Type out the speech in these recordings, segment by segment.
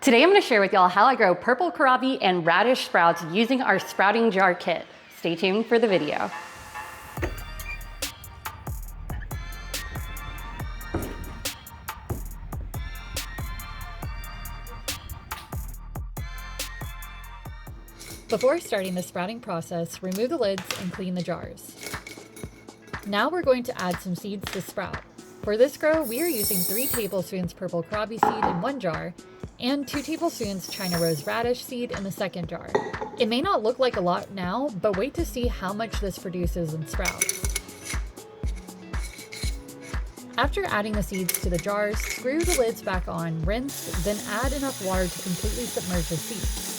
Today I'm going to share with y'all how I grow purple kohlrabi and radish sprouts using our sprouting jar kit. Stay tuned for the video. Before starting the sprouting process, remove the lids and clean the jars. Now we're going to add some seeds to sprout. For this grow, we are using 3 tablespoons purple kohlrabi seed in one jar and 2 tablespoons China rose radish seed in the second jar. It may not look like a lot now, but wait to see how much this produces in sprouts. After adding the seeds to the jars, screw the lids back on, rinse, then add enough water to completely submerge the seeds.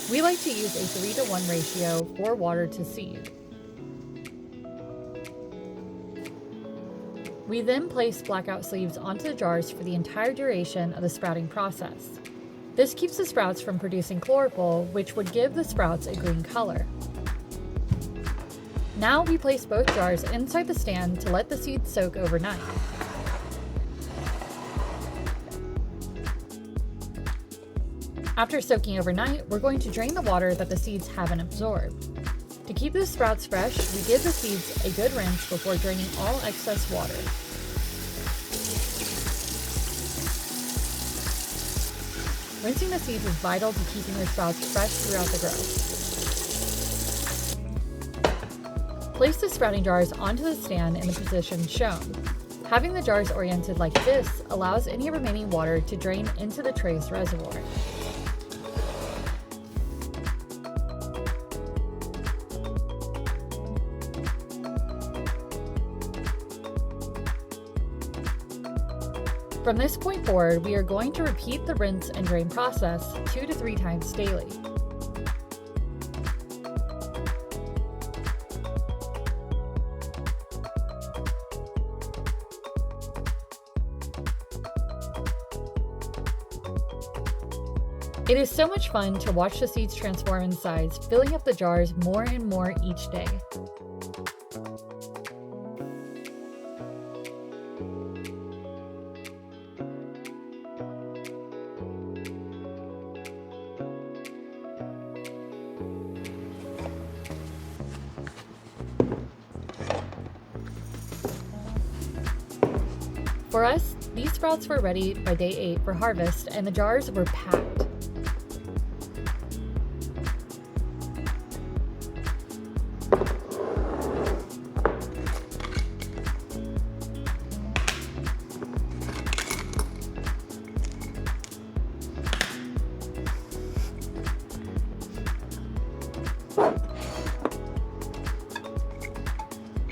We like to use a 3-to-1 ratio for water to seed. We then place blackout sleeves onto the jars for the entire duration of the sprouting process. This keeps the sprouts from producing chlorophyll, which would give the sprouts a green color. Now we place both jars inside the stand to let the seeds soak overnight. After soaking overnight, we're going to drain the water that the seeds haven't absorbed. To keep the sprouts fresh, we give the seeds a good rinse before draining all excess water. Rinsing the seeds is vital to keeping the sprouts fresh throughout the grow. Place the sprouting jars onto the stand in the position shown. Having the jars oriented like this allows any remaining water to drain into the tray's reservoir. From this point forward, we are going to repeat the rinse and drain process 2 to 3 times daily. It is so much fun to watch the seeds transform in size, filling up the jars more and more each day. For us, these sprouts were ready by day 8 for harvest and the jars were packed.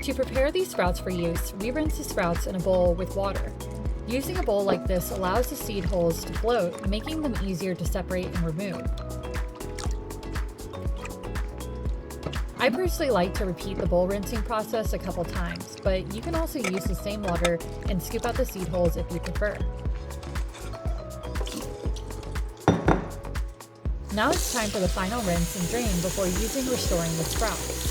To prepare these sprouts for use, we rinse the sprouts in a bowl with water. Using a bowl like this allows the seed holes to float, making them easier to separate and remove. I personally like to repeat the bowl rinsing process a couple times, but you can also use the same water and scoop out the seed holes if you prefer. Now it's time for the final rinse and drain before using restoring the sprouts.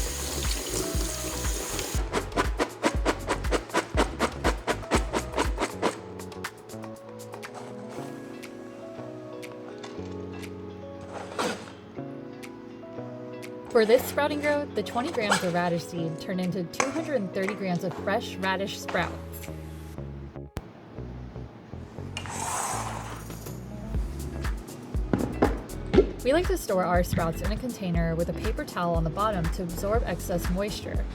For this sprouting grow, the 20 grams of radish seed turned into 230 grams of fresh radish sprouts. We like to store our sprouts in a container with a paper towel on the bottom to absorb excess moisture.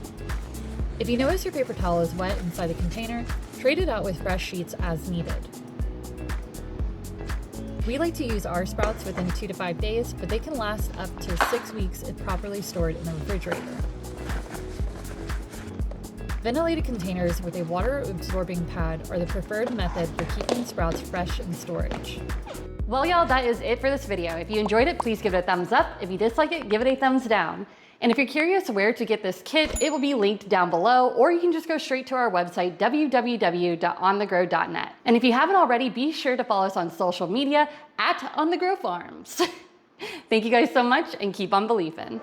If you notice your paper towel is wet inside the container, trade it out with fresh sheets as needed. We like to use our sprouts within 2 to 5 days, but they can last up to 6 weeks if properly stored in the refrigerator. Ventilated containers with a water-absorbing pad are the preferred method for keeping sprouts fresh in storage. Well, y'all, that is it for this video. If you enjoyed it, please give it a thumbs up. If you dislike it, give it a thumbs down. And if you're curious where to get this kit, it will be linked down below, or you can just go straight to our website, www.onthegrow.net. And if you haven't already, be sure to follow us on social media @OnTheGrowFarms. Thank you guys so much, and keep on believing.